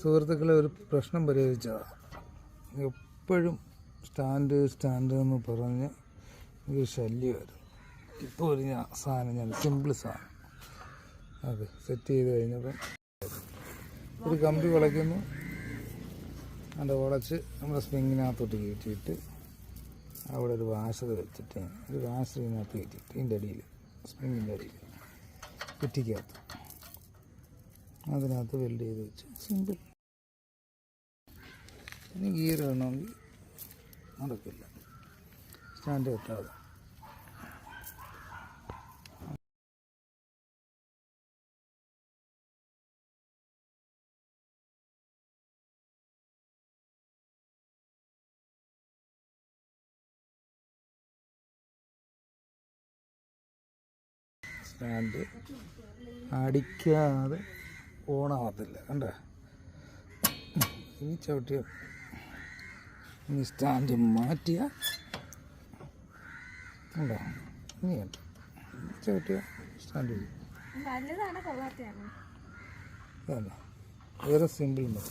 സുഹൃത്തുക്കളെ ഒരു പ്രശ്നം പരിഹരിച്ചതാണ്. എപ്പോഴും സ്റ്റാൻഡ് എന്ന് പറഞ്ഞ് ഒരു ശല്യമായിരുന്നു. ഇപ്പോൾ ഒരു സാധനം ഞാൻ സിമ്പിൾ സാധനം അത് സെറ്റ് ചെയ്ത് കഴിഞ്ഞപ്പം ഒരു കമ്പി വളയ്ക്കുന്നു, അതിൻ്റെ വളച്ച് നമ്മുടെ സ്പ്രിങ്ങിനകത്തോട്ട് കയറ്റിയിട്ട് അവിടെ ഒരു വാഷർ വെച്ചിട്ട് ഒരു വാഷർ ഇതിനകത്ത് കയറ്റിയിട്ട് ഇതിൻ്റെ അടിയിൽ സ്പ്രിങ്ങിൻ്റെ അടിയിൽ കുറ്റിക്കകത്ത് അതിനകത്ത് വെൽഡ് ചെയ്ത് വെച്ച് സിമ്പിൾ. ഇനി ഗിയർ ഇടണമെങ്കിൽ നടക്കില്ല, സ്റ്റാൻഡ് വെക്കാതെ. സ്റ്റാൻഡ് അടിക്കാതെ ഓണാകത്തില്ല, കണ്ട. ഇനി ചവിട്ടിയ ഇനി സ്റ്റാൻഡ് മാറ്റിയ ഉണ്ടോ, ഇനി കേട്ടോ ചവിട്ടിയ സ്റ്റാൻഡ് വേറെ സിമ്പിൾ മെത്തേഡ്.